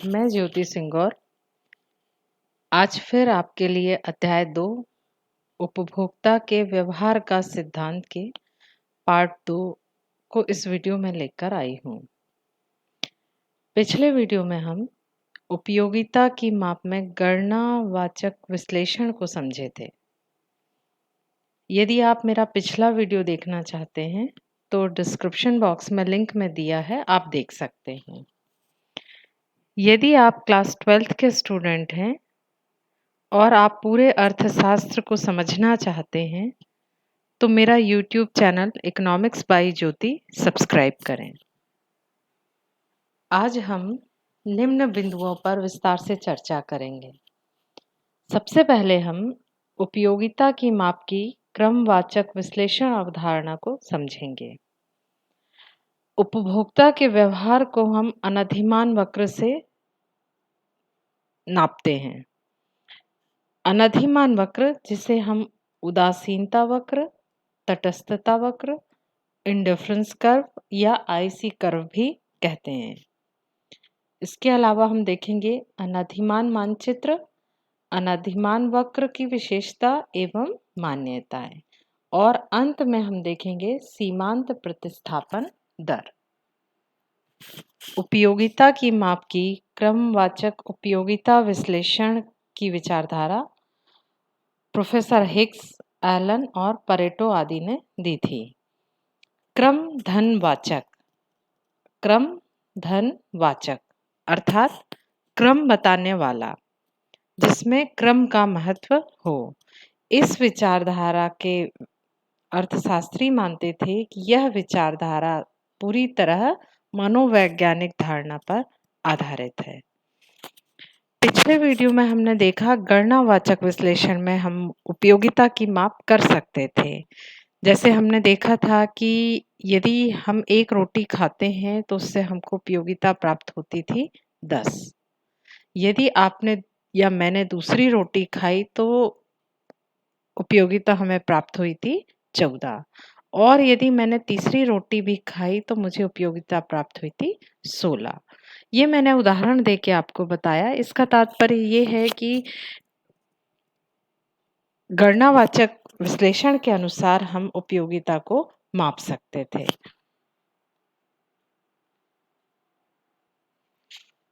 मैं ज्योति सिंगौर आज फिर आपके लिए अध्याय 2 उपभोक्ता के व्यवहार का सिद्धांत के पार्ट 2 को इस वीडियो में लेकर आई हूँ। पिछले वीडियो में हम उपयोगिता की माप में गणनावाचक विश्लेषण को समझे थे। यदि आप मेरा पिछला वीडियो देखना चाहते हैं तो डिस्क्रिप्शन बॉक्स में लिंक में दिया है, आप देख सकते हैं। यदि आप क्लास 12th के स्टूडेंट हैं और आप पूरे अर्थशास्त्र को समझना चाहते हैं तो मेरा YouTube चैनल इकोनॉमिक्स बाय ज्योति सब्सक्राइब करें। आज हम निम्न बिंदुओं पर विस्तार से चर्चा करेंगे। सबसे पहले हम उपयोगिता की माप की क्रमवाचक विश्लेषण अवधारणा को समझेंगे। उपभोक्ता के व्यवहार को हम अनधिमान वक्र से नापते हैं। अनधिमान वक्र जिसे हम उदासीनता वक्र, तटस्थता वक्र, इंडिफरेंस कर्व या आईसी कर्व भी कहते हैं। इसके अलावा हम देखेंगे अनधिमान मानचित्र, अनधिमान वक्र की विशेषता एवं मान्यताएं और अंत में हम देखेंगे सीमांत प्रतिस्थापन दर। उपयोगिता की माप की क्रमवाचक उपयोगिता विश्लेषण की विचारधारा प्रोफेसर हिग्स, एलन और परेटो आदि ने दी थी। क्रम धन वाचक अर्थात क्रम बताने वाला, जिसमें क्रम का महत्व हो। इस विचारधारा के अर्थशास्त्री मानते थे कि यह विचारधारा पूरी तरह मनोवैज्ञानिक धारणा पर आधारित है। पिछले वीडियो में हमने देखा गणनावाचक विश्लेषण में हम उपयोगिता की माप कर सकते थे। जैसे हमने देखा था कि यदि हम एक रोटी खाते हैं तो उससे हमको उपयोगिता प्राप्त होती थी 10। यदि आपने या मैंने दूसरी रोटी खाई तो उपयोगिता हमें प्राप्त हुई थी 14 और यदि मैंने तीसरी रोटी भी खाई तो मुझे उपयोगिता प्राप्त हुई थी 16। ये मैंने उदाहरण देके आपको बताया। इसका तात्पर्य ये है कि गणनावाचक विश्लेषण के अनुसार हम उपयोगिता को माप सकते थे,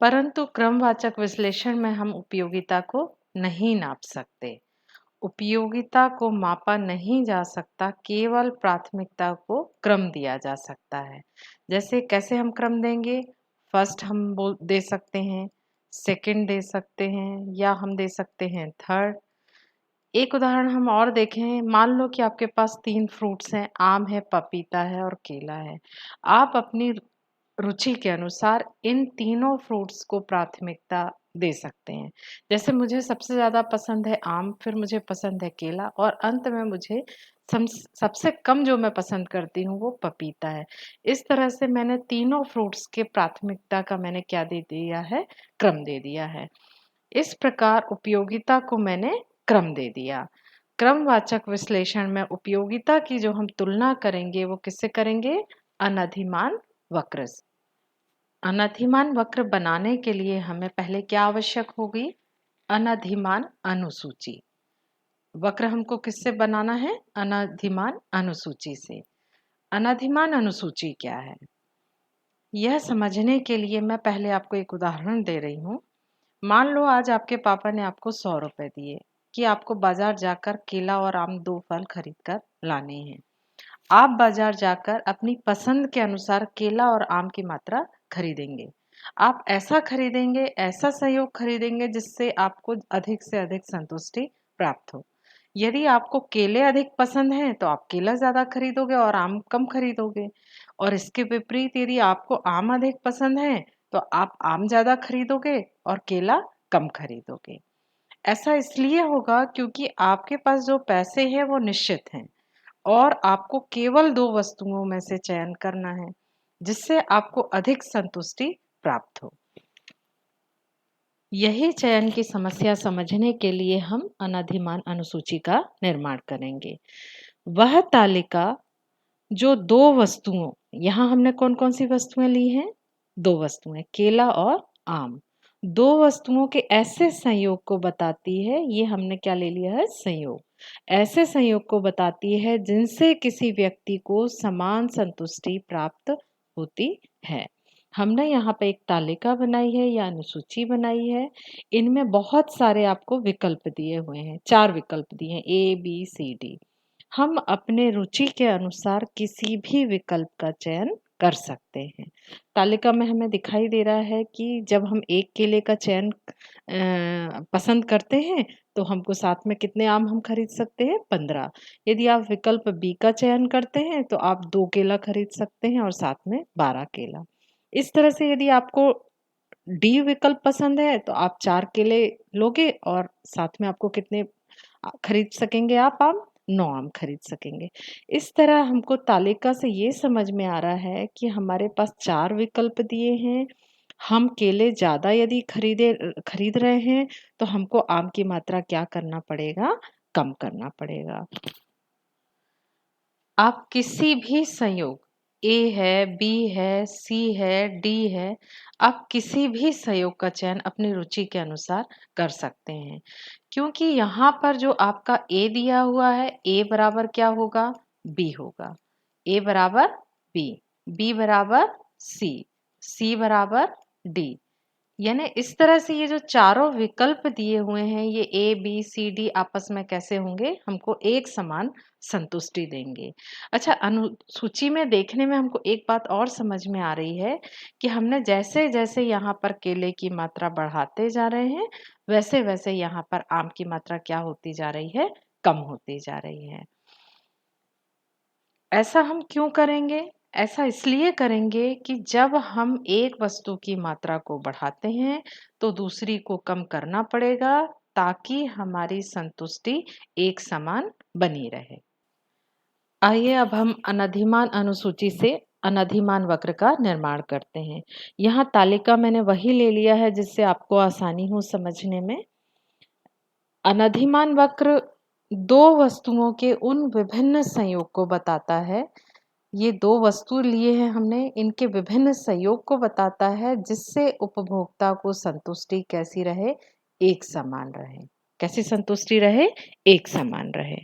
परंतु क्रमवाचक विश्लेषण में हम उपयोगिता को नहीं नाप सकते। उपयोगिता को मापा नहीं जा सकता, केवल प्राथमिकता को क्रम दिया जा सकता है। जैसे कैसे हम क्रम देंगे? फर्स्ट हम दे सकते हैं, सेकंड दे सकते हैं या हम दे सकते हैं थर्ड। एक उदाहरण हम और देखें, मान लो कि आपके पास 3 फ्रूट्स हैं, आम है, पपीता है और केला है। आप अपनी रुचि के अनुसार इन तीनों फ्रूट्स को प्राथमिकता दे सकते हैं। जैसे मुझे सबसे ज़्यादा पसंद है आम, फिर मुझे पसंद है केला और अंत में मुझे सबसे कम जो मैं पसंद करती हूँ वो पपीता है। इस तरह से मैंने तीनों फ्रूट्स के प्राथमिकता का मैंने क्या दे दिया है? क्रम दे दिया है। इस प्रकार उपयोगिता को मैंने क्रम दे दिया। क्रमवाचक विश्लेषण में उपयोगिता की जो हम तुलना करेंगे वो किससे करेंगे? अनधिमान वक्र से। अनधिमान वक्र बनाने के लिए हमें पहले क्या आवश्यक होगी? अनधिमान अनुसूची। वक्र हमको किससे बनाना है? अनधिमान अनुसूची से। अनधिमान अनुसूची क्या है? यह समझने के लिए मैं पहले आपको एक उदाहरण दे रही हूँ। मान लो आज आपके पापा ने आपको 100 रुपए दिए कि आपको बाजार जाकर केला और आम 2 फल खरीद कर लाने हैं। आप बाजार जाकर अपनी पसंद के अनुसार केला और आम की मात्रा खरीदेंगे। आप ऐसा खरीदेंगे, ऐसा सहयोग खरीदेंगे जिससे आपको अधिक से अधिक संतुष्टि प्राप्त हो। यदि आपको केले अधिक पसंद हैं तो आप केला ज़्यादा खरीदोगे और आम कम खरीदोगे, और इसके विपरीत यदि आपको आम अधिक पसंद है तो आप आम ज़्यादा खरीदोगे और केला कम खरीदोगे। ऐसा इसलिए होगा क्योंकि आपके पास जो पैसे हैं वो निश्चित हैं और आपको केवल 2 वस्तुओं में से चयन करना है जिससे आपको अधिक संतुष्टि प्राप्त हो। यही चयन की समस्या समझने के लिए हम अनधिमान अनुसूची का निर्माण करेंगे। वह तालिका जो 2 वस्तुओं, यहाँ हमने कौन कौन सी वस्तुएं ली हैं? 2 वस्तुएं, केला और आम। दो वस्तुओं के ऐसे संयोग को बताती है, ये हमने क्या ले लिया है, संयोग। ऐसे संयोग को बताती है जिनसे किसी व्यक्ति को समान संतुष्टि प्राप्त होती है। हमने यहाँ पे एक तालिका बनाई है या अनुसूची बनाई है। इनमें बहुत सारे आपको विकल्प दिए हुए हैं, 4 विकल्प दिए हैं, ए, बी, सी, डी। हम अपने रुचि के अनुसार किसी भी विकल्प का चयन कर सकते हैं। तालिका में हमें दिखाई दे रहा है कि जब हम एक केले का चयन पसंद करते हैं, तो हमको साथ में कितने आम हम खरीद सकते हैं, 15। यदि आप विकल्प बी का चयन करते हैं, तो आप 2 केला खरीद सकते हैं और साथ में 12 केला। इस तरह से यदि आपको डी विकल्प पसंद है, तो आप 4 केले लोगे और साथ में आपको कितने खरीद सकेंगे आप आम? 9 आम खरीद सकेंगे। इस तरह हमको तालिका से ये समझ में आ रहा है कि हमारे पास 4 विकल्प दिए हैं। हम केले ज़्यादा यदि खरीद रहे हैं, तो हमको आम की मात्रा क्या करना पड़ेगा? कम करना पड़ेगा। आप किसी भी संयोग, ए है, बी है, सी है, डी है, आप किसी भी संयोग का चयन अपनी रुचि के अनुसार कर सकते हैं। क्योंकि यहाँ पर जो आपका ए दिया हुआ है, ए बराबर क्या होगा? बी होगा। ए बराबर बी, बी बराबर सी, सी बराबर डी। यानी इस तरह से ये जो चारों विकल्प दिए हुए हैं, ये ए बी सी डी आपस में कैसे होंगे? हमको एक समान संतुष्टि देंगे। अच्छा, अनुसूची में देखने में हमको एक बात और समझ में आ रही है कि हमने जैसे जैसे यहाँ पर केले की मात्रा बढ़ाते जा रहे हैं, वैसे वैसे यहाँ पर आम की मात्रा क्या होती जा रही है? कम होती जा रही है। ऐसा हम क्यों करेंगे? ऐसा इसलिए करेंगे कि जब हम एक वस्तु की मात्रा को बढ़ाते हैं, तो दूसरी को कम करना पड़ेगा, ताकि हमारी संतुष्टि एक समान बनी रहे। आइए अब हम अनधिमान अनुसूची से अनधिमान वक्र का निर्माण करते हैं। यहाँ तालिका मैंने वही ले लिया है जिससे आपको आसानी हो समझने में। अनधिमान वक्र दो वस्तुओं के उन विभिन्न संयोग को बताता है। ये 2 वस्तु लिए हैं हमने, इनके विभिन्न संयोग को बताता है जिससे उपभोक्ता को संतुष्टि कैसी रहे? एक समान रहे। कैसी संतुष्टि रहे? एक समान रहे।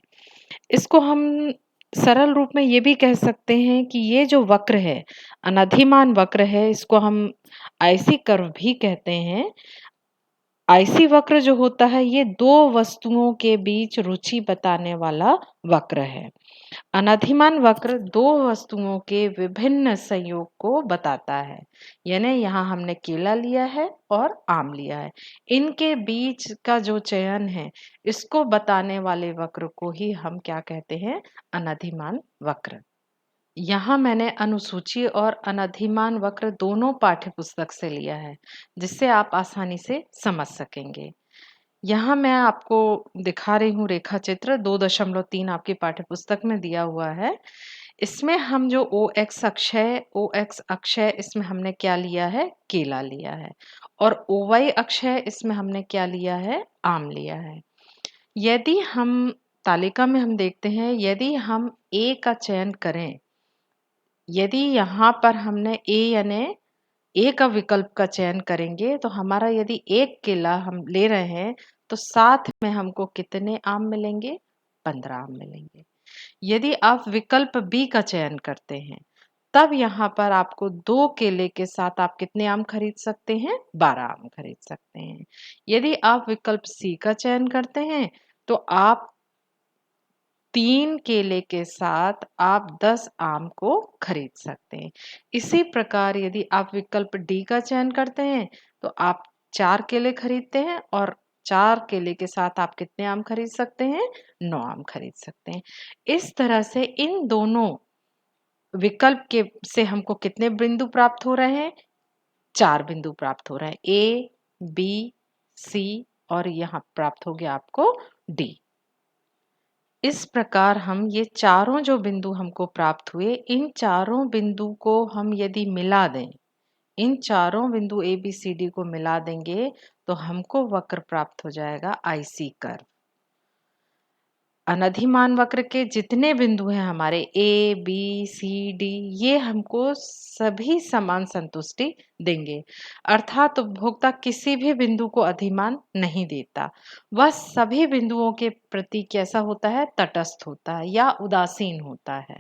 इसको हम सरल रूप में ये भी कह सकते हैं कि ये जो वक्र है, अनधिमान वक्र है, इसको हम आईसी कर्व भी कहते हैं। आईसी वक्र जो होता है, ये 2 वस्तुओं के बीच रुचि बताने वाला वक्र है। अनधिमान वक्र 2 वस्तुओं के विभिन्न संयोग को बताता है। यानी यहाँ हमने केला लिया है और आम लिया है। इनके बीच का जो चयन है, इसको बताने वाले वक्र को ही हम क्या कहते हैं? अनधिमान वक्र। यहाँ मैंने अनुसूची और अनधिमान वक्र दोनों पाठ्य पुस्तक से लिया है, जिससे आप आसानी से समझ सकेंगे। यहाँ मैं आपको दिखा रही हूँ रेखा चित्र 2.3 आपकी पाठ्य पुस्तक में दिया हुआ है। इसमें हम जो ओ एक्स अक्ष है, इसमें हमने क्या लिया है? केला लिया है। और ओ वाई अक्ष है, इसमें हमने क्या लिया है? आम लिया है। यदि हम तालिका में हम देखते हैं, यदि हम ए का चयन करें, यदि यहाँ पर हमने ए यानी ए का विकल्प का चयन करेंगे, तो हमारा यदि 1 केला हम ले रहे हैं, तो साथ में हमको कितने आम मिलेंगे? 15 आम मिलेंगे। यदि आप विकल्प बी का चयन करते हैं, तब यहाँ पर आपको 2 केले के साथ आप कितने आम खरीद सकते हैं? 12 आम खरीद सकते हैं। यदि आप विकल्प सी का चयन करते हैं, तो आप 3 केले के साथ आप 10 आम को खरीद सकते हैं। इसी प्रकार यदि आप विकल्प डी का चयन करते हैं, तो आप 4 केले खरीदते हैं और 4 केले के साथ आप कितने आम खरीद सकते हैं? 9 आम खरीद सकते हैं। इस तरह से इन दोनों विकल्प के से हमको कितने बिंदु प्राप्त हो रहे हैं? 4 बिंदु प्राप्त हो रहे हैं। ए, बी, सी और यहाँ प्राप्त हो गया आपको डी। इस प्रकार हम ये चारों जो बिंदु हमको प्राप्त हुए, इन चारों बिंदु को हम यदि मिला दें, इन चारों बिंदु ए बी सी डी को मिला देंगे, तो हमको वक्र प्राप्त हो जाएगा आईसी कर्व। अनधिमान वक्र के जितने बिंदु हैं हमारे ए, बी, सी, डी, ये हमको सभी समान संतुष्टि देंगे। अर्थात उपभोक्ता किसी भी बिंदु को अधिमान नहीं देता। वह सभी बिंदुओं के प्रति कैसा होता है? तटस्थ होता है या उदासीन होता है।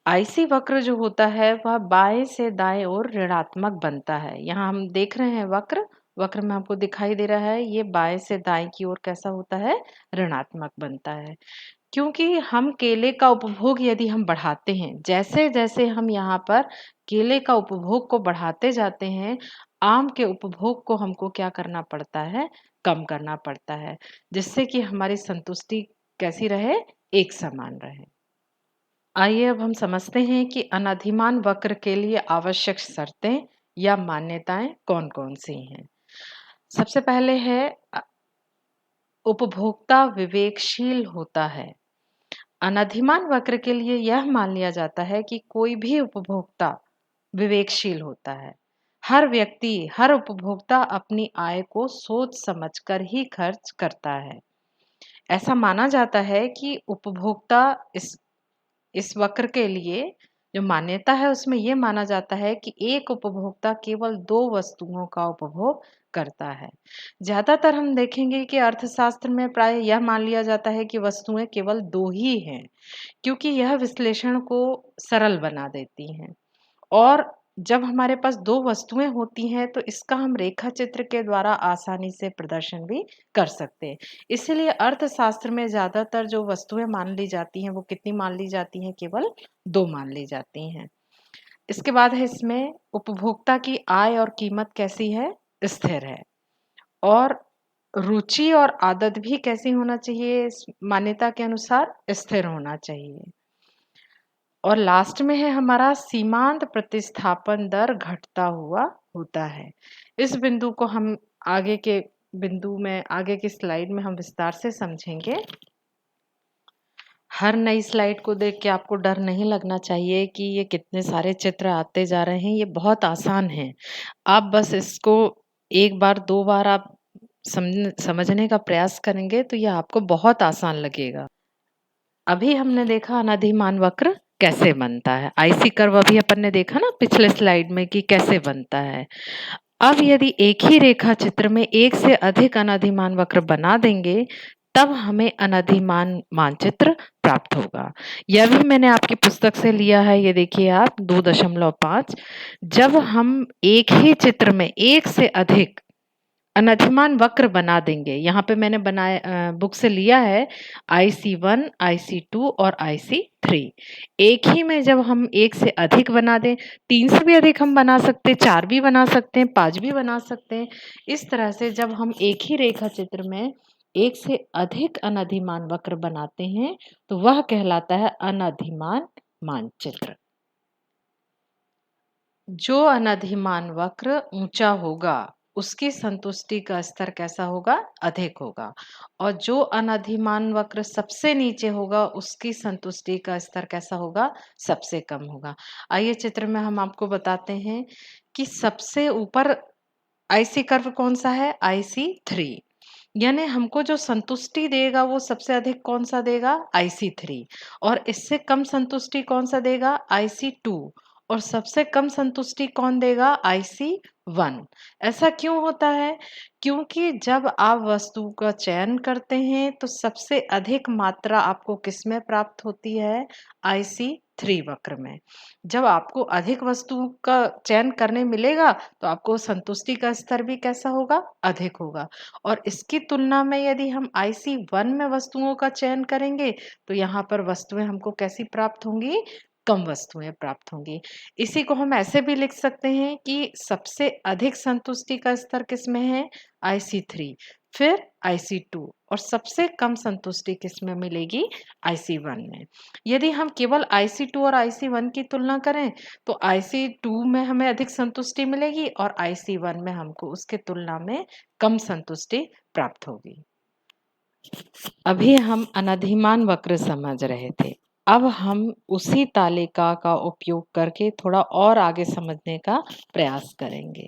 आईसी वक्र जो होता है वह बाएं से दाएं ओर ऋणात्मक बनता है। यहाँ हम देख रहे हैं वक्र, वक्र में आपको दिखाई दे रहा है ये बाएं से दाएं की ओर कैसा होता है? ऋणात्मक बनता है। क्योंकि हम केले का उपभोग यदि हम बढ़ाते हैं, जैसे जैसे हम यहाँ पर केले का उपभोग को बढ़ाते जाते हैं, आम के उपभोग को हमको क्या करना पड़ता है? कम करना पड़ता है, जिससे कि हमारी संतुष्टि कैसी रहे? एक समान रहे। आइए अब हम समझते हैं कि अनधिमान वक्र के लिए आवश्यक शर्तें या मान्यताएं कौन-कौन सी हैं। सबसे पहले है उपभोक्ता विवेकशील होता है। अनधिमान वक्र के लिए यह मान लिया जाता है कि कोई भी उपभोक्ता विवेकशील होता है। हर व्यक्ति, हर उपभोक्ता अपनी आय को सोच समझकर ही खर्च करता है। ऐसा माना जाता है कि उपभोक्ता इस वक्र के लिए जो मान्यता है उसमें यह माना जाता है कि एक उपभोक्ता केवल 2 वस्तुओं का उपभोग करता है। ज्यादातर हम देखेंगे कि अर्थशास्त्र में प्राय यह मान लिया जाता है कि वस्तुएं केवल 2 ही हैं, क्योंकि यह विश्लेषण को सरल बना देती हैं। और जब हमारे पास 2 वस्तुएं होती हैं तो इसका हम रेखा चित्र के द्वारा आसानी से प्रदर्शन भी कर सकते हैं। इसीलिए अर्थशास्त्र में ज्यादातर जो वस्तुएं मान ली जाती हैं वो कितनी मान ली जाती हैं? केवल 2 मान ली जाती हैं। इसके बाद है इसमें उपभोक्ता की आय और कीमत कैसी है? स्थिर है। और रुचि और आदत भी कैसी होना चाहिए? इस मान्यता के अनुसार स्थिर होना चाहिए। और लास्ट में है हमारा सीमांत प्रतिस्थापन दर घटता हुआ होता है। इस बिंदु को हम आगे के बिंदु में, आगे की स्लाइड में हम विस्तार से समझेंगे। हर नई स्लाइड को देख के आपको डर नहीं लगना चाहिए कि ये कितने सारे चित्र आते जा रहे हैं, ये बहुत आसान है। आप बस इसको एक बार, 2 बार आप समझने का प्रयास करेंगे तो ये आपको बहुत आसान लगेगा। अभी हमने देखा अनधिमान वक्र कैसे बनता है। आईसी कर्व अभी अपन ने देखा ना पिछले स्लाइड में कि कैसे बनता है। अब यदि एक ही रेखा चित्र में एक से अधिक अनधिमान वक्र बना देंगे तब हमें अनधिमान मानचित्र प्राप्त होगा। यह भी मैंने आपकी पुस्तक से लिया है, ये देखिए आप 2.5। जब हम एक ही चित्र में एक से अधिक अनधिमान वक्र बना देंगे, यहाँ पे मैंने बनाया बुक से लिया है IC1, IC2 और IC3। एक ही में जब हम एक से अधिक बना दें, 3 से भी अधिक हम बना सकते हैं, 4 भी बना सकते हैं, 5 भी बना सकते हैं। इस तरह से जब हम एक ही रेखा चित्र में एक से अधिक अनधिमान वक्र बनाते हैं तो वह कहलाता है अनधिमान मानचित्र। जो अनधिमान वक्र ऊंचा होगा उसकी संतुष्टि का स्तर कैसा होगा? अधिक होगा। और जो अनधिमान वक्र सबसे नीचे होगा उसकी संतुष्टि का स्तर कैसा होगा? सबसे कम होगा। आइए चित्र में हम आपको बताते हैं कि सबसे ऊपर आईसी कर्व कौन सा है? IC3। यानी हमको जो संतुष्टि देगा वो सबसे अधिक कौन सा देगा? IC3। और इससे कम संतुष्टि कौन सा देगा? IC2। और सबसे कम संतुष्टि कौन देगा? IC1। ऐसा क्यों होता है? क्योंकि जब आप वस्तु का चयन करते हैं तो सबसे अधिक मात्रा आपको किसमें प्राप्त होती है? IC3 वक्र में। जब आपको अधिक वस्तुओं का चयन करने मिलेगा तो आपको संतुष्टि का स्तर भी कैसा होगा? अधिक होगा। और इसकी तुलना में यदि हम IC1 में वस्तुओं का चयन करेंगे तो यहाँ पर वस्तुएं हमको कैसी प्राप्त होंगी? कम वस्तुएं प्राप्त होंगी। इसी को हम ऐसे भी लिख सकते हैं कि सबसे अधिक संतुष्टि का स्तर किसमें है? IC3, फिर IC2 और सबसे कम संतुष्टि किसमें मिलेगी? IC1 में। यदि हम केवल IC2 और IC1 की तुलना करें तो IC2 में हमें अधिक संतुष्टि मिलेगी और IC1 में हमको उसके तुलना में कम संतुष्टि प्राप्त होगी। अभी हम अनधिमान वक्र समझ रहे थे। अब हम उसी तालिका का उपयोग करके थोड़ा और आगे समझने का प्रयास करेंगे।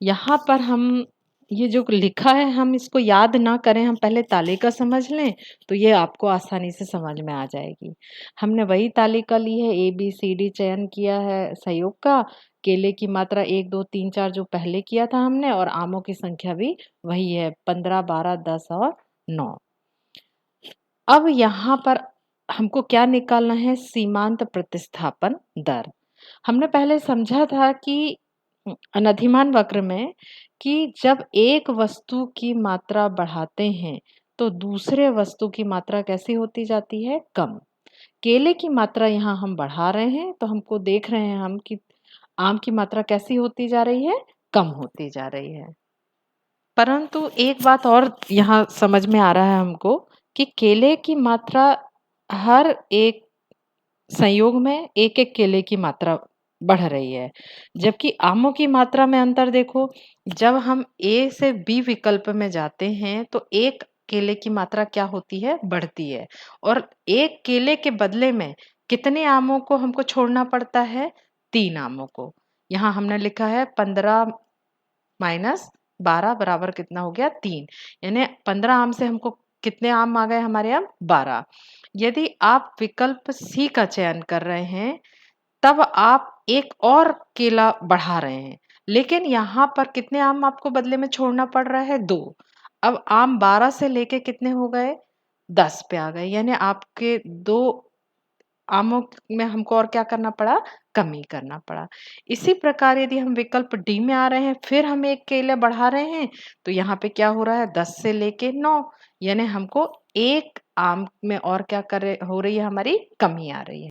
यहाँ पर हम ये जो लिखा है हम इसको याद ना करें, हम पहले तालिका समझ लें तो ये आपको आसानी से समझ में आ जाएगी। हमने वही तालिका ली है, ए बी सी डी चयन किया है संयोग का, केले की मात्रा 1 2 3 4 जो पहले किया था हमने, और आमों की संख्या भी वही है 15 12 10 और 9। अब यहाँ पर हमको क्या निकालना है? सीमांत प्रतिस्थापन दर। हमने पहले समझा था कि अनधिमान वक्र में कि जब एक वस्तु की मात्रा बढ़ाते हैं तो दूसरे वस्तु की मात्रा कैसी होती जाती है? कम। केले की मात्रा यहाँ हम बढ़ा रहे हैं तो हमको देख रहे हैं हम कि आम की मात्रा कैसी होती जा रही है? कम होती जा रही है। परंतु एक बात और यहाँ समझ में आ रहा है हमको कि केले की मात्रा हर एक संयोग में एक-एक केले की मात्रा बढ़ रही है। जबकि आमों की मात्रा में अंतर देखो, जब हम ए से बी विकल्प में जाते हैं तो एक केले की मात्रा क्या होती है? बढ़ती है। और एक केले के बदले में कितने आमों को हमको छोड़ना पड़ता है? 3 आमों को। यहाँ हमने लिखा है 15 माइनस 12 बराबर कितना हो गया? 3। यानी 15 आम से हमको कितने आम आ गए हमारे यहाँ? 12। यदि आप विकल्प सी का चयन कर रहे हैं, तब आप एक और केला बढ़ा रहे हैं। लेकिन यहाँ पर कितने आम आपको बदले में छोड़ना पड़ रहा है? 2। अब आम 12 से लेके कितने हो गए? 10 पे आ गए। यानी आपके 2 आमों में हमको और क्या करना पड़ा? कमी करना पड़ा। इसी प्रकार यदि हम विकल्प डी में आ रहे हैं, फिर हम 1 केला बढ़ा रहे हैं, तो यहाँ पे क्या हो रहा है? 10 से लेके 9, यानी हमको 1 आम में और क्या हो रही है? हमारी कमी आ रही है।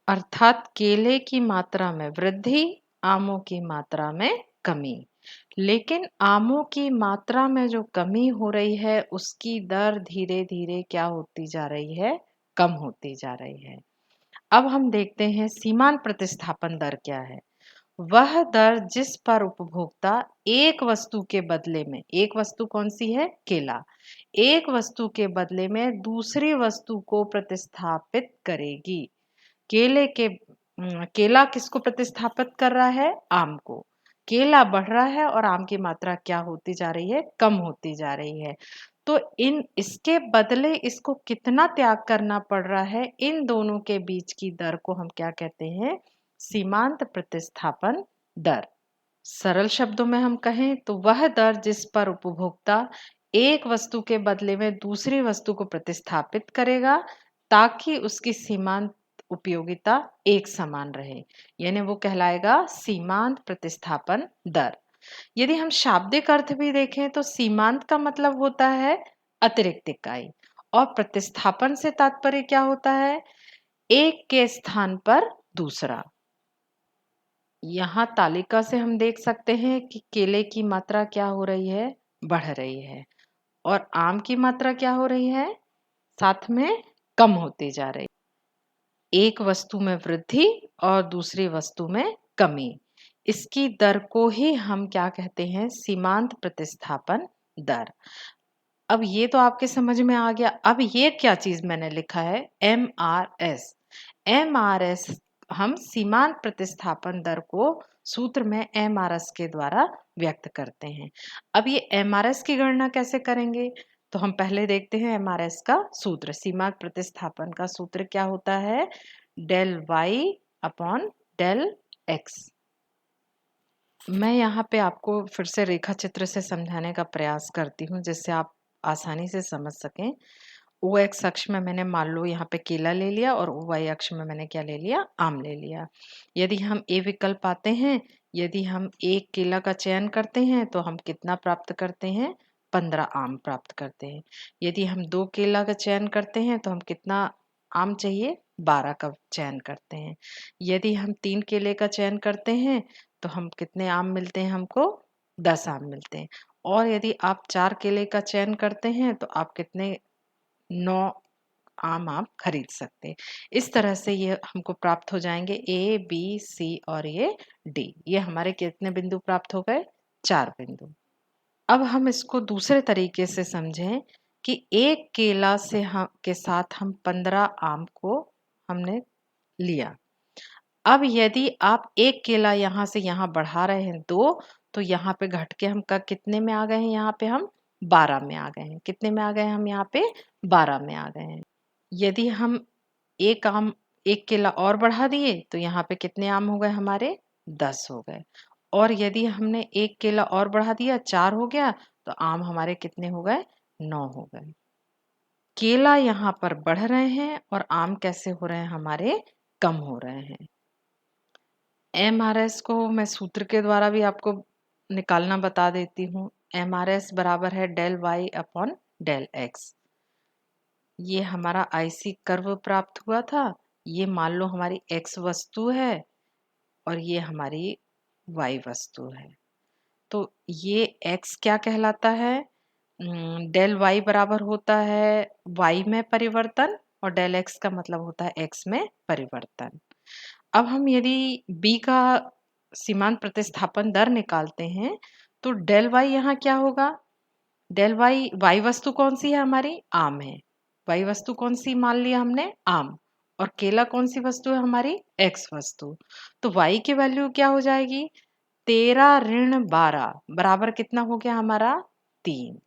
अर्थात केले की मात्रा में वृद्धि, आमों की मात्रा में कमी। लेकिन आमों की मात्रा में जो कमी हो रही है, उसकी दर धीरे-धीरे क्या होती जा रही है? कम होती जा रही है। अब हम देखते हैं सीमांत प्रतिस्थापन दर क्या है? वह दर जिस पर उपभोक्ता एक वस्तु के बदले में, एक वस्तु कौन सी है? केला। एक वस्तु के बदले में दूसरी वस्तु को प्रतिस्थापित करेगी। केला किसको प्रतिस्थापित कर रहा है? आम को। केला बढ़ रहा है और आम की मात्रा क्या होती जा रही है? कम होती जा रही है। तो इसके बदले इसको कितना त्याग करना पड़ रहा है? इन दोनों के बीच की दर को हम क्या कहते हैं? सीमांत प्रतिस्थापन दर। सरल शब्दों में हम कहें तो वह दर जिस पर उपभोक्ता एक वस्तु के बदले में दूसरी वस्तु को प्रतिस्थापित करेगा ताकि उसकी सीमांत उपयोगिता एक समान रहे, यानी वो कहलाएगा सीमांत प्रतिस्थापन दर। यदि हम शाब्दिक अर्थ भी देखें तो सीमांत का मतलब होता है अतिरिक्त इकाई, और प्रतिस्थापन से तात्पर्य क्या होता है? एक के स्थान पर दूसरा। यहाँ तालिका से हम देख सकते हैं कि केले की मात्रा क्या हो रही है? बढ़ रही है, और आम की मात्रा क्या हो रही है? साथ में कम होती जा रही। एक वस्तु में वृद्धि और दूसरी वस्तु में कमी, इसकी दर को ही हम क्या कहते हैं? सीमांत प्रतिस्थापन दर। अब ये तो आपके समझ में आ गया। अब ये क्या चीज मैंने लिखा है? MRS। MRS हम सीमांत प्रतिस्थापन दर को सूत्र में MRS के द्वारा व्यक्त करते हैं। अब ये MRS की गणना कैसे करेंगे? तो हम पहले देखते हैं MRS का सूत्र। सीमांत प्रतिस्थापन का सूत्र क्या होता है? Del y upon del x। मैं यहाँ पे आपको फिर से रेखा चित्र से समझाने का प्रयास करती हूँ जिससे आप आसानी से समझ सकें। ओ एक्स अक्ष में मैंने मान लो यहाँ पे केला ले लिया, और ओ वाई अक्ष में मैंने क्या ले लिया? आम ले लिया। यदि हम ए विकल्प आते हैं, यदि हम एक केला का चयन करते हैं तो हम कितना प्राप्त करते हैं? 15 आम प्राप्त करते हैं। यदि हम 2 केला का चयन करते हैं तो हम कितना आम चाहिए? 12 का चयन करते हैं। यदि हम 3 केले का चयन करते हैं तो हम कितने आम मिलते हैं हमको? 10 आम मिलते हैं। और यदि आप 4 केले का चयन करते हैं तो आप कितने? 9 आम आप खरीद सकते हैं। इस तरह से ये हमको प्राप्त हो जाएंगे ए, बी, सी और ये डी। ये हमारे कितने बिंदु प्राप्त हो गए? 4 बिंदु। अब हम इसको दूसरे तरीके से समझें कि एक केला से हम के साथ हम 15 आम को हमने लिया। अब यदि आप एक केला यहाँ से यहाँ बढ़ा रहे हैं 2, तो यहाँ पे घट के हम कितने में आ गए हैं? यहाँ पे हम 12 में आ गए हैं। कितने में आ गए हैं हम? यहाँ पे 12 में आ गए हैं। यदि हम एक केला और बढ़ा दिए तो यहाँ पे कितने आम हो गए हमारे? 10 हो गए। और यदि हमने एक केला और बढ़ा दिया 4 हो गया, तो आम हमारे कितने हो गए? 9 हो गए। केला यहाँ पर बढ़ रहे हैं और आम कैसे हो रहे हैं हमारे? कम हो रहे हैं। MRS को मैं सूत्र के द्वारा भी आपको निकालना बता देती हूँ। MRS बराबर है del y upon del x. ये हमारा IC कर्व प्राप्त हुआ था। ये मान लो हमारी x वस्तु है और ये हमारी y वस्तु है। तो ये x क्या कहलाता है? डेल y बराबर होता है y में परिवर्तन और डेल x का मतलब होता है x में परिवर्तन। अब हम यदि b का सीमांत प्रतिस्थापन दर निकालते हैं तो डेल y यहाँ क्या होगा? डेल y वस्तु कौन सी है हमारी? आम है। y वस्तु कौन सी मान लिया हमने? आम। और केला कौन सी वस्तु है हमारी? x वस्तु। तो y की वैल्यू क्या हो जाएगी? 13 ऋण 12 बराबर कितना हो गया हमारा? 3।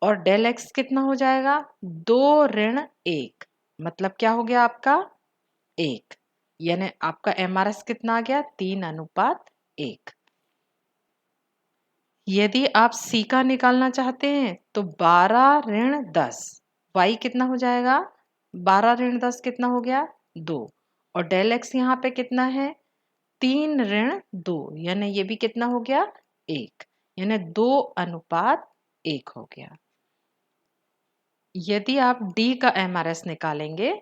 और डेल x कितना हो जाएगा? 2 ऋण 1 मतलब क्या हो गया आपका? 1। यानी आपका MRS कितना आ गया? 3:1। यदि आप C का निकालना चाहते हैं तो 12 ऋण 10 y कितना हो जाएगा? 12 ऋण 10 कितना हो गया? 2। और डेल x यहाँ पे कितना है? 3 ऋण 2 यानी ये भी कितना हो गया? 1 यानी 2:1 हो गया। यदि आप D का MRS निकालेंगे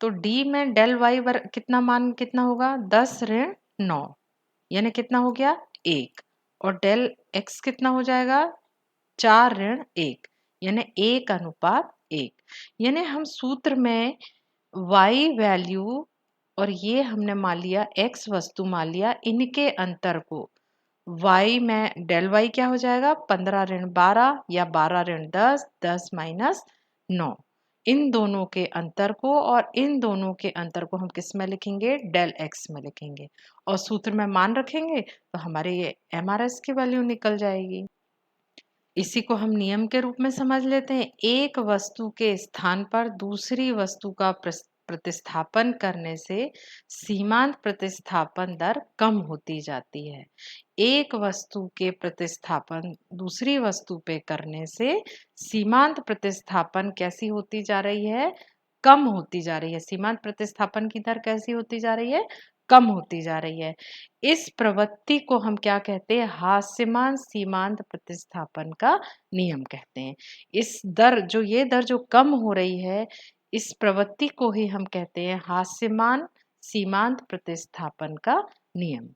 तो D में डेल y कितना मान कितना होगा? 10 ऋण 9 यानी कितना हो गया? 1। और डेल x कितना हो जाएगा? 4 ऋण 1 यानी 1:1। यानी हम सूत्र में y वैल्यू और ये हमने मान लिया x वस्तु मान लिया, इनके अंतर को y में डेल y क्या हो जाएगा? 15 ऋण 12 या 12 ऋण 10, 10 माइनस 9। इन दोनों के अंतर को और इन दोनों के अंतर को हम किस में लिखेंगे? डेल x में लिखेंगे और सूत्र में मान रखेंगे तो हमारे ये MRS की वैल्यू निकल जाएगी। इसी को हम नियम के रूप में समझ लेते हैं। एक वस्तु के स्थान पर दूसरी वस्तु का प्रतिस्थापन करने से सीमांत प्रतिस्थापन दर कम होती जाती है। एक वस्तु के प्रतिस्थापन दूसरी वस्तु पे करने से सीमांत प्रतिस्थापन कैसी होती जा रही है? कम होती जा रही है। सीमांत प्रतिस्थापन की दर कैसी होती जा रही है? कम होती जा रही है। इस प्रवृत्ति को हम क्या कहते हैं? हास्यमान सीमांत प्रतिस्थापन का नियम कहते हैं। ये दर जो कम हो रही है, इस प्रवृत्ति को ही हम कहते हैं हास्यमान सीमांत प्रतिस्थापन का नियम।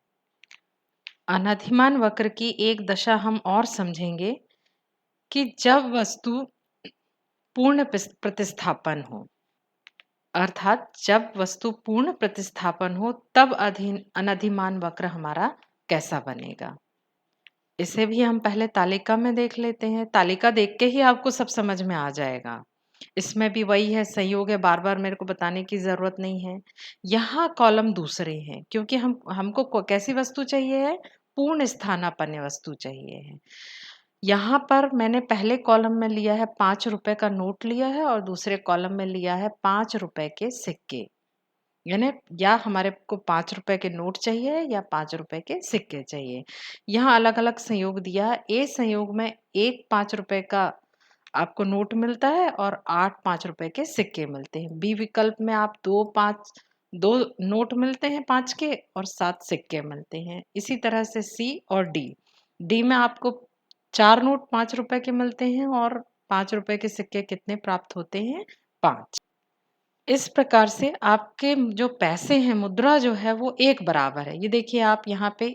अनधिमान वक्र की एक दशा हम और समझेंगे कि जब वस्तु पूर्ण प्रतिस्थापन हो, अर्थात जब वस्तु पूर्ण प्रतिस्थापन हो तब अनधिमान वक्र हमारा कैसा बनेगा। इसे भी हम पहले तालिका में देख लेते हैं। तालिका देख के ही आपको सब समझ में आ जाएगा। इसमें भी वही है, संयोग है, बार बार मेरे को बताने की जरूरत नहीं है। यहाँ कॉलम दूसरे हैं क्योंकि हमको कैसी वस्तु चाहिए है? पूर्ण स्थानापन्न वस्तु चाहिए है। यहाँ पर मैंने पहले कॉलम में लिया है 5 रुपए का नोट लिया है और दूसरे कॉलम में लिया है 5 रुपए के सिक्के। यानी या हमारे को 5 रुपए के नोट चाहिए या 5 रुपए के सिक्के चाहिए। यहाँ अलग अलग संयोग दिया है। ए संयोग में एक 5 रुपए का आपको नोट मिलता है और 8 5 रुपए के सिक्के मिलते हैं। बी विकल्प में आप 2 नोट मिलते हैं 5 के और 7 सिक्के मिलते हैं। इसी तरह से सी और डी में आपको 4 नोट 5 रुपए के मिलते हैं और 5 रुपए के सिक्के कितने प्राप्त होते हैं? 5। इस प्रकार से आपके जो पैसे हैं, मुद्रा जो है वो एक बराबर है। ये देखिए आप यहाँ पे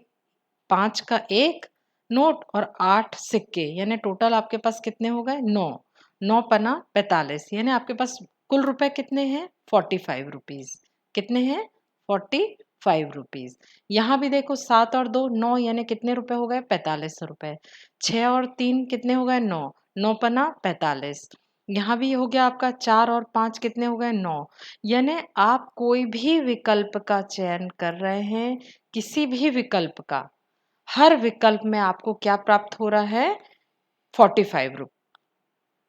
5 का 1 नोट और 8 सिक्के यानी टोटल आपके पास कितने हो गए? 9। 9 पना 45 यानी आपके पास कुल रुपए कितने हैं? 45 रुपीज। कितने हैं? 45 रुपीज। यहाँ भी देखो 7 और 2 9 यानी कितने रुपए हो गए? 45 रुपए। 6 और 3 कितने हो गए? 9। 9 पना 45। यहाँ भी हो गया आपका 4 और 5 कितने हो गए 9। यानी आप कोई भी विकल्प का चयन कर रहे हैं, किसी भी विकल्प का, हर विकल्प में आपको क्या प्राप्त हो रहा है 45 रुपए।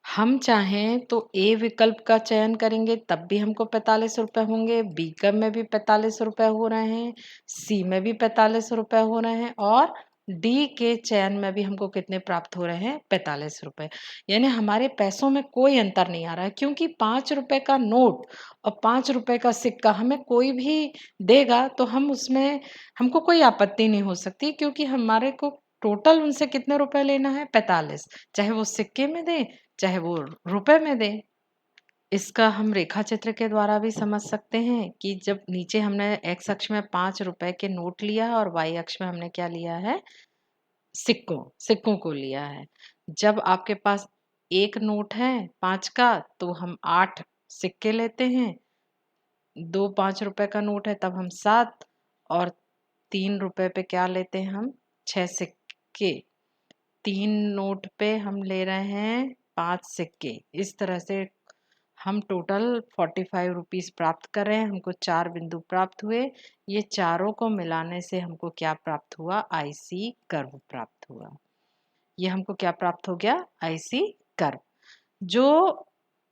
हम चाहें तो ए विकल्प का चयन करेंगे तब भी हमको 45 रुपए होंगे, बी क में भी 45 रुपए हो रहे हैं, सी में भी 45 रुपए हो रहे हैं और डी के चयन में भी हमको कितने प्राप्त हो रहे हैं 45 रुपए। यानी हमारे पैसों में कोई अंतर नहीं आ रहा है, क्योंकि 5 रुपए का नोट और 5 रुपए का सिक्का हमें कोई भी देगा तो हम उसमें हमको कोई आपत्ति नहीं हो सकती, क्योंकि हमारे को टोटल उनसे कितने रुपए लेना है 45, चाहे वो सिक्के में दे चाहे वो रुपए में दे। इसका हम रेखा चित्र के द्वारा भी समझ सकते हैं कि जब नीचे हमने एक्स अक्ष में 5 रुपए के नोट लिया है और वाई अक्ष में हमने क्या लिया है सिक्कों को लिया है। जब आपके पास एक नोट है 5 का तो हम 8 सिक्के लेते हैं, 2 5 रुपए का नोट है तब हम 7 और 3 रुपए पे क्या लेते हैं हम 6 सिक्के। 3 नोट पे हम ले रहे हैं 5 सिक्के। इस तरह से हम टोटल 45 रुपीस प्राप्त कर रहे हैं। हमको 4 बिंदु प्राप्त हुए। ये चारों को मिलाने से हमको क्या प्राप्त हुआ आईसी कर्व प्राप्त हुआ। ये हमको क्या प्राप्त हो गया आईसी कर्व, जो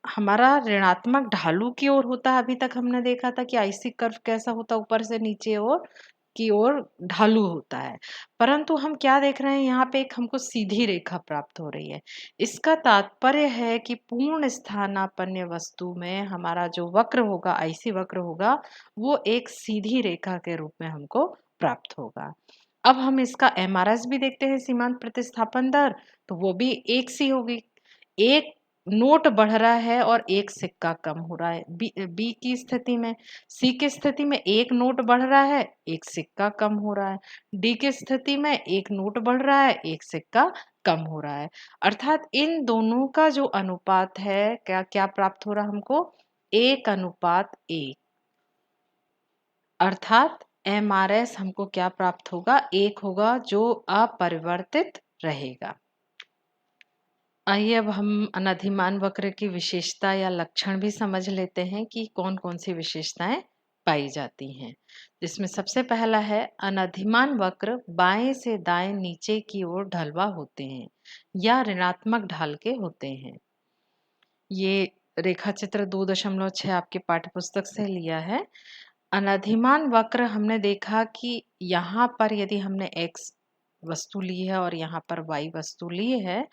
हमारा ऋणात्मक ढालू की ओर होता है। अभी तक हमने देखा था कि आईसी कर्व कैसा होता है, ऊपर से नीचे और की ओर ढालू होता है, परंतु हम क्या देख रहे हैं यहाँ पे एक हमको सीधी रेखा प्राप्त हो रही है। इसका तात्पर्य है कि पूर्ण स्थानापन्न वस्तु में हमारा जो वक्र होगा आईसी वक्र होगा वो एक सीधी रेखा के रूप में हमको प्राप्त होगा। अब हम इसका एमआरएस भी देखते हैं, सीमांत प्रतिस्थापन दर, तो वो भी एक सी होगी। एक नोट बढ़ रहा है और एक सिक्का कम हो रहा है बी की स्थिति में। सी की स्थिति में एक नोट बढ़ रहा है एक सिक्का कम हो रहा है। डी की स्थिति में एक नोट बढ़ रहा है एक सिक्का कम हो रहा है। अर्थात इन दोनों का जो अनुपात है क्या क्या प्राप्त हो रहा हमको 1:1। अर्थात एमआरएस हमको क्या प्राप्त होगा 1 होगा, जो अपरिवर्तित रहेगा। आइए अब हम अनधिमान वक्र की विशेषता या लक्षण भी समझ लेते हैं कि कौन कौन सी विशेषताएं पाई जाती हैं। जिसमें सबसे पहला है अनधिमान वक्र बाएं से दाएं नीचे की ओर ढलवा होते हैं या ऋणात्मक ढाल के होते हैं। ये रेखा चित्र 2.6 आपके पाठ्यपुस्तक से लिया है। अनधिमान वक्र हमने देखा कि यहाँ पर यदि हमने x वस्तु ली है और यहाँ पर y वस्तु ली है,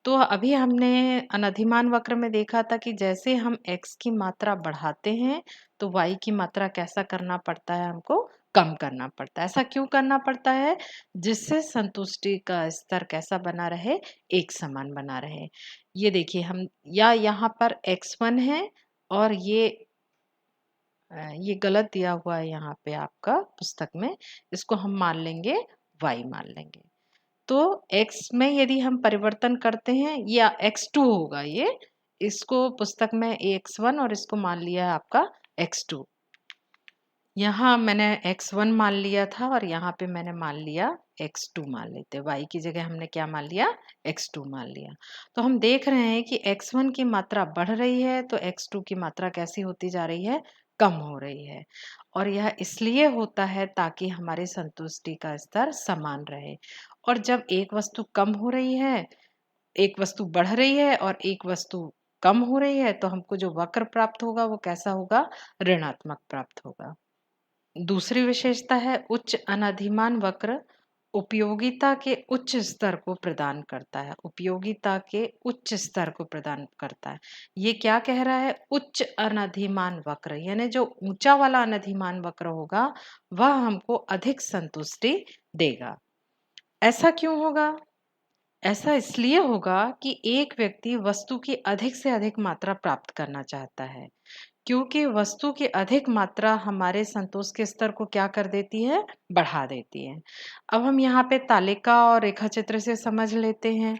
तो अभी हमने अनधिमान वक्र में देखा था कि जैसे हम x की मात्रा बढ़ाते हैं तो y की मात्रा कैसा करना पड़ता है हमको कम करना पड़ता है। ऐसा क्यों करना पड़ता है? जिससे संतुष्टि का स्तर कैसा बना रहे एक समान बना रहे। ये देखिए हम या यहाँ पर x1 है और ये गलत दिया हुआ है यहाँ पे आपका पुस्तक में, इसको हम मान लेंगे y मान लेंगे। तो x में यदि हम परिवर्तन करते हैं या x2 होगा, ये इसको पुस्तक में x1 और इसको मान लिया है आपका x2। यहाँ मैंने x1 मान लिया था और यहाँ पे मैंने मान लिया x2 मान लेते, y की जगह हमने क्या मान लिया x2 मान लिया। तो हम देख रहे हैं कि x1 की मात्रा बढ़ रही है तो x2 की मात्रा कैसी होती जा रही है कम हो रही है। और यह इसलिए होता है ताकि हमारी संतुष्टि का स्तर समान रहे। और जब एक वस्तु कम हो रही है, एक वस्तु बढ़ रही है और एक वस्तु कम हो रही है, तो हमको जो वक्र प्राप्त होगा वो कैसा होगा ऋणात्मक प्राप्त होगा। दूसरी विशेषता है उच्च अनधिमान वक्र उपयोगिता के उच्च स्तर को प्रदान करता है। उपयोगिता के उच्च स्तर को प्रदान करता है। ये क्या कह रहा है? उच्च अनधिमान वक्र, यानी जो ऊंचा वाला अनधिमान वक्र होगा वह हमको अधिक संतुष्टि देगा। ऐसा क्यों होगा? ऐसा इसलिए होगा कि एक व्यक्ति वस्तु की अधिक से अधिक मात्रा प्राप्त करना चाहता है, क्योंकि वस्तु की अधिक मात्रा हमारे संतोष के स्तर को क्या कर देती है बढ़ा देती है। अब हम यहाँ पे तालिका और रेखा चित्र से समझ लेते हैं।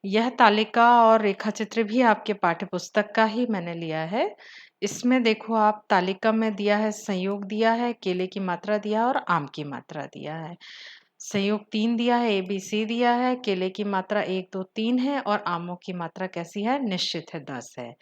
यह तालिका और रेखा चित्र भी आपके पाठ्य पुस्तक का ही मैंने लिया है। इसमें देखो आप तालिका में दिया है संयोग दिया है, केले की मात्रा दिया है और आम की मात्रा दिया है। संयोग 3 दिया है, ए बी सी दिया है, केले की मात्रा 1 2 3 है और आमों की मात्रा कैसी है, निश्चित है 10 है।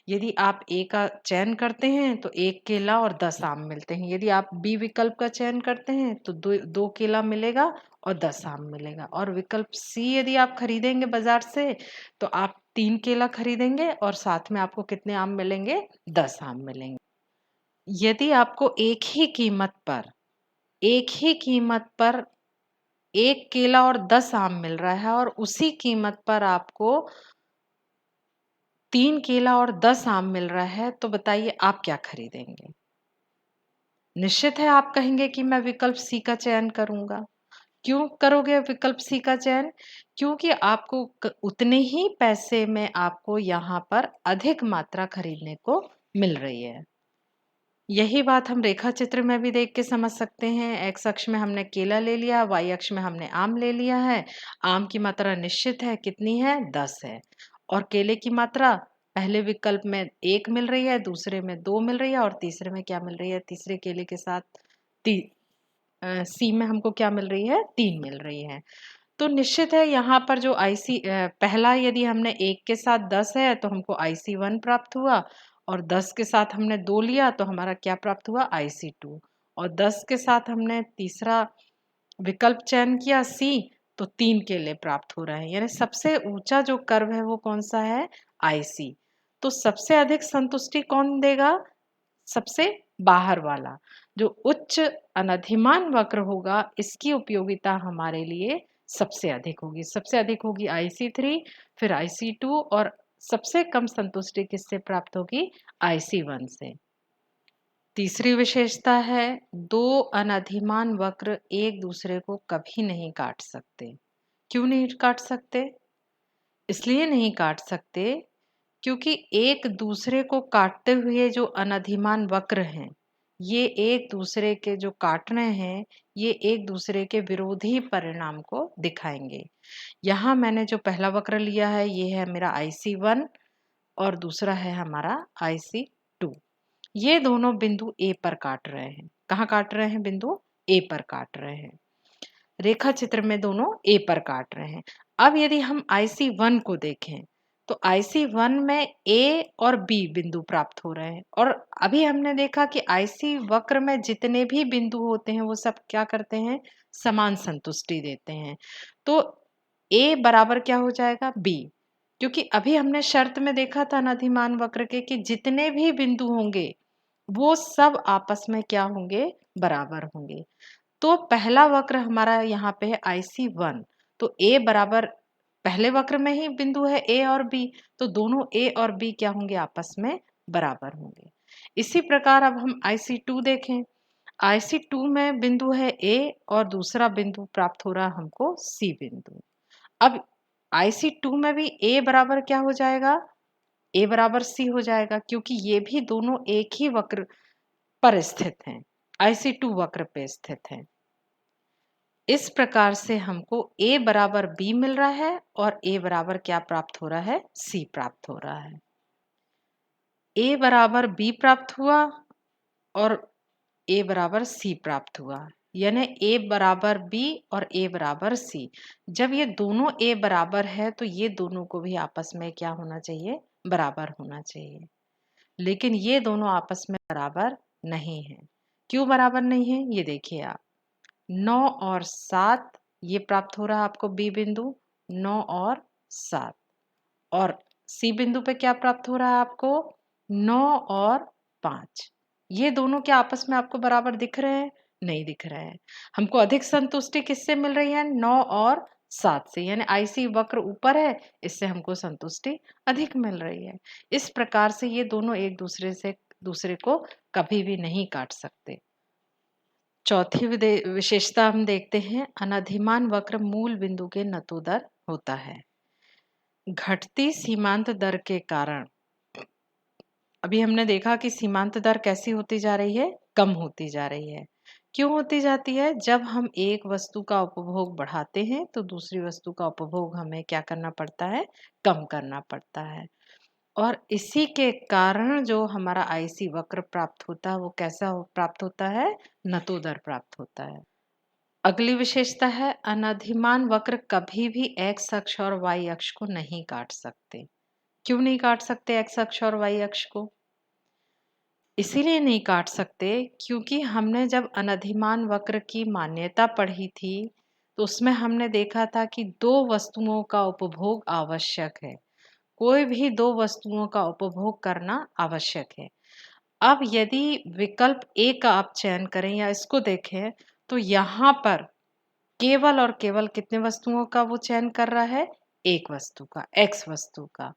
यदि आप ए का चयन करते हैं तो 1 केला और 10 आम मिलते हैं। यदि आप बी विकल्प का चयन करते हैं तो 2 केला मिलेगा और 10 आम मिलेगा। और विकल्प सी यदि आप खरीदेंगे बाजार से तो आप 3 केला खरीदेंगे और साथ में आपको कितने आम मिलेंगे, 10 आम मिलेंगे। यदि आपको एक ही कीमत पर 1 केला और 10 आम मिल रहा है और उसी कीमत पर आपको 3 केला और 10 आम मिल रहा है, तो बताइए आप क्या खरीदेंगे? निश्चित है आप कहेंगे कि मैं विकल्प सी का चयन करूँगा। क्यों करोगे विकल्प सी का चयन? क्योंकि आपको उतने ही पैसे में आपको यहाँ पर अधिक मात्रा खरीदने को मिल रही है। यही बात हम रेखा चित्र में भी देख के समझ सकते हैं। एक्स अक्ष में हमने केला ले लिया, वाई अक्ष में हमने आम ले लिया है। आम की मात्रा निश्चित है, कितनी है, 10 है। और केले की मात्रा पहले विकल्प में 1 मिल रही है, दूसरे में 2 मिल रही है और तीसरे में क्या मिल रही है, तीसरे केले के साथ सी में हमको क्या मिल रही है, 3 मिल रही है। तो निश्चित है यहाँ पर जो पहला यदि हमने 1 के साथ 10 है तो हमको IC1 प्राप्त हुआ और 10 के साथ हमने 2 लिया तो हमारा क्या प्राप्त हुआ, IC2। और 10 के साथ हमने तीसरा विकल्प चयन किया सी, तो 3 केले प्राप्त हो रहे हैं। यानी सबसे ऊंचा जो कर्व है वो कौन सा है, IC। तो सबसे अधिक संतुष्टि कौन देगा, सबसे बाहर वाला जो उच्च अनधिमान वक्र होगा, इसकी उपयोगिता हमारे लिए सबसे अधिक होगी। सबसे अधिक होगी IC3, फिर IC2 और सबसे कम संतुष्टि किससे प्राप्त होगी, IC1 से। तीसरी विशेषता है, दो अनधिमान वक्र एक दूसरे को कभी नहीं काट सकते। क्यों नहीं काट सकते? इसलिए नहीं काट सकते क्योंकि एक दूसरे को काटते हुए जो अनधिमान वक्र हैं, ये एक दूसरे के जो काट रहे हैं, ये एक दूसरे के विरोधी परिणाम को दिखाएंगे। यहाँ मैंने जो पहला वक्र लिया है ये है मेरा IC1 और दूसरा है हमारा IC2। ये दोनों बिंदु ए पर काट रहे हैं। कहाँ काट रहे हैं, बिंदु ए पर काट रहे हैं। रेखा चित्र में दोनों ए पर काट रहे हैं। अब यदि हम IC1 को देखें तो IC1 में ए और बी बिंदु प्राप्त हो रहे हैं और अभी हमने देखा कि IC वक्र में जितने भी बिंदु होते हैं वो सब क्या करते हैं, समान संतुष्टि देते हैं। तो ए बराबर क्या हो जाएगा, बी। क्योंकि अभी हमने शर्त में देखा था अनधिमान वक्र के कि जितने भी बिंदु होंगे वो सब आपस में क्या होंगे, बराबर होंगे। तो पहला वक्र हमारा यहाँ पे है IC1, तो ए बराबर पहले वक्र में ही बिंदु है ए और बी, तो दोनों ए और बी क्या होंगे, आपस में बराबर होंगे। इसी प्रकार अब हम IC2 देखें। IC2 में बिंदु है ए और दूसरा बिंदु प्राप्त हो रहा हमको सी बिंदु। अब IC2 में भी ए बराबर क्या हो जाएगा, ए बराबर सी हो जाएगा, क्योंकि ये भी दोनों एक ही वक्र पर स्थित हैं, IC2 वक्र पे स्थित हैं। इस प्रकार से हमको ए बराबर बी मिल रहा है और ए बराबर क्या प्राप्त हो रहा है, सी प्राप्त हो रहा है। ए बराबर बी प्राप्त हुआ और ए बराबर सी प्राप्त हुआ, यानी ए बराबर बी और ए बराबर सी। जब ये दोनों ए बराबर है तो ये दोनों को भी आपस में क्या होना चाहिए, बराबर होना चाहिए। लेकिन ये दोनों आपस में बराबर नहीं है। क्यों बराबर नहीं है, ये देखिए आप। 9 और 7 ये प्राप्त हो रहा है आपको बी बिंदु, 9 और 7। और सी बिंदु पे क्या प्राप्त हो रहा है आपको, 9 और 5। ये दोनों क्या आपस में आपको बराबर दिख रहे हैं, नहीं दिख रहे हैं। हमको अधिक संतुष्टि किससे मिल रही है, 9 और 7 से, यानी IC वक्र ऊपर है, इससे हमको संतुष्टि अधिक मिल रही है। इस प्रकार से ये दोनों एक दूसरे को कभी भी नहीं काट सकते। चौथी विशेषता हम देखते हैं, अनधिमान वक्र मूल बिंदु के नतोदर होता है। घटती सीमांत दर के कारण अभी हमने देखा कि सीमांत दर कैसी होती जा रही है, कम होती जा रही है। क्यों होती जाती है, जब हम एक वस्तु का उपभोग बढ़ाते हैं तो दूसरी वस्तु का उपभोग हमें क्या करना पड़ता है, कम करना पड़ता है। और इसी के कारण जो हमारा IC वक्र प्राप्त होता है वो कैसा प्राप्त होता है, नतोदर प्राप्त होता है। अगली विशेषता है अनधिमान वक्र कभी भी एक्स अक्ष और वाई अक्ष को नहीं काट सकते। क्यों नहीं काट सकते एक्स अक्ष और वाई अक्ष को? इसीलिए नहीं काट सकते क्योंकि हमने जब अनधिमान वक्र की मान्यता पढ़ी थी तो उसमें हमने देखा था कि दो वस्तुओं का उपभोग आवश्यक है। कोई भी दो वस्तुओं का उपभोग करना आवश्यक है। अब यदि विकल्प ए का आप चयन करें या इसको देखें तो यहाँ पर केवल और केवल कितने वस्तुओं का वो चयन कर रहा है? एक वस्तु का, एक्स वस्तु का।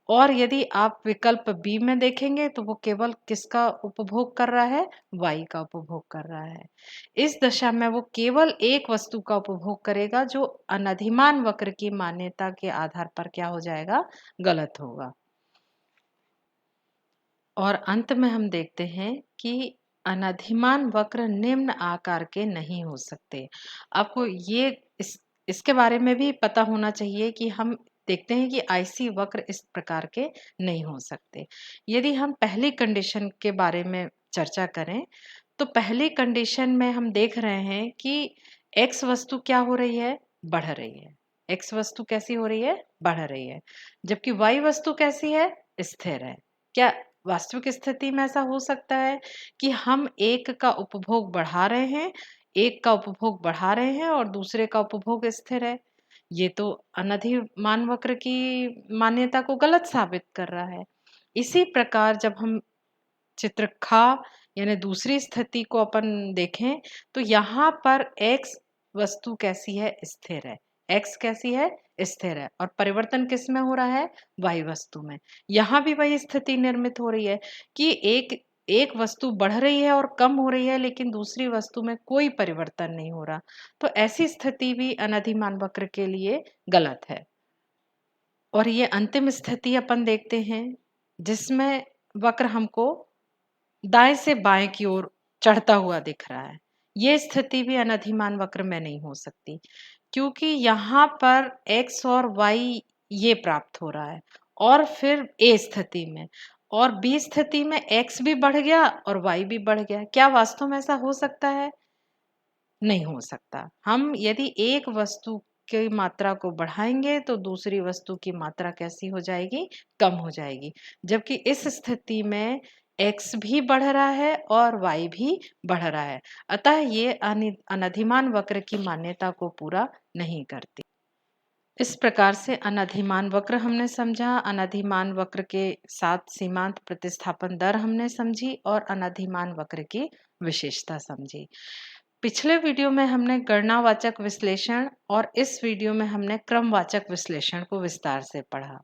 और यदि आप विकल्प बी में देखेंगे तो वो केवल किसका उपभोग कर रहा है? वाई का उपभोग कर रहा है। इस दशा में वो केवल एक वस्तु का उपभोग करेगा जो अनधिमान वक्र की मान्यता के आधार पर क्या हो जाएगा? गलत होगा। और अंत में हम देखते हैं कि अनधिमान वक्र निम्न आकार के नहीं हो सकते। आपको ये इसके बारे में भी पता होना चाहिए कि हम देखते हैं कि आईसी वक्र इस प्रकार के नहीं हो सकते। यदि हम पहली कंडीशन के बारे में चर्चा करें तो पहली कंडीशन में हम देख रहे हैं कि एक्स वस्तु क्या हो रही है? बढ़ रही है। एक्स वस्तु कैसी हो रही है? बढ़ रही है। जबकि वाई वस्तु कैसी है? स्थिर है। क्या वास्तविक स्थिति में ऐसा हो सकता है कि हम एक का उपभोग बढ़ा रहे हैं, एक का उपभोग बढ़ा रहे हैं और दूसरे का उपभोग स्थिर है? ये तो अनधिमान वक्र की मान्यता को गलत साबित कर रहा है। इसी प्रकार जब हम चित्र ख यानी दूसरी स्थिति को अपन देखें तो यहाँ पर x वस्तु कैसी है? स्थिर है। x कैसी है? स्थिर है। और परिवर्तन किस में हो रहा है? y वस्तु में। यहाँ भी वही स्थिति निर्मित हो रही है कि एक वस्तु बढ़ रही है और कम हो रही है लेकिन दूसरी वस्तु में कोई परिवर्तन नहीं हो रहा। तो ऐसी स्थिति भी अनधिमान वक्र के लिए गलत है। और ये अंतिम स्थिति अपन देखते हैं जिसमें वक्र हमको दाएं से बाएं की ओर चढ़ता हुआ दिख रहा है। ये स्थिति भी अनधिमान वक्र में नहीं हो सकती क्योंकि यहाँ पर x और y ये प्राप्त हो रहा है और फिर a स्थिति में और b स्थिति में x भी बढ़ गया और y भी बढ़ गया। क्या वास्तव में ऐसा हो सकता है? नहीं हो सकता। हम यदि एक वस्तु की मात्रा को बढ़ाएंगे तो दूसरी वस्तु की मात्रा कैसी हो जाएगी? कम हो जाएगी। जबकि इस स्थिति में x भी बढ़ रहा है और y भी बढ़ रहा है। अतः ये अनधिमान वक्र की मान्यता को पूरा नहीं करती। इस प्रकार से अनधिमान वक्र हमने समझा, अनधिमान वक्र के साथ सीमांत प्रतिस्थापन दर हमने समझी और अनधिमान वक्र की विशेषता समझी। पिछले वीडियो में हमने गणनावाचक विश्लेषण और इस वीडियो में हमने क्रमवाचक विश्लेषण को विस्तार से पढ़ा।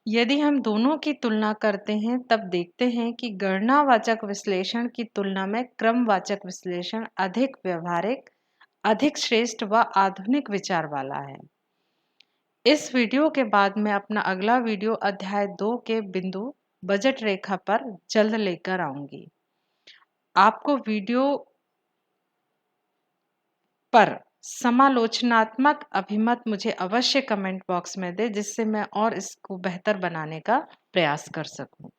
यदि हम दोनों की तुलना करते हैं तब देखते हैं कि गणनावाचक विश्लेषण की तुलना में क्रमवाचक विश्लेषण अधिक व्यवहारिक, अधिक श्रेष्ठ व आधुनिक विचार वाला है। इस वीडियो के बाद मैं अपना अगला वीडियो अध्याय 2 के बिंदु बजट रेखा पर जल्द लेकर आऊंगी। आपको वीडियो पर समालोचनात्मक अभिमत मुझे अवश्य कमेंट बॉक्स में दे जिससे मैं और इसको बेहतर बनाने का प्रयास कर सकूं।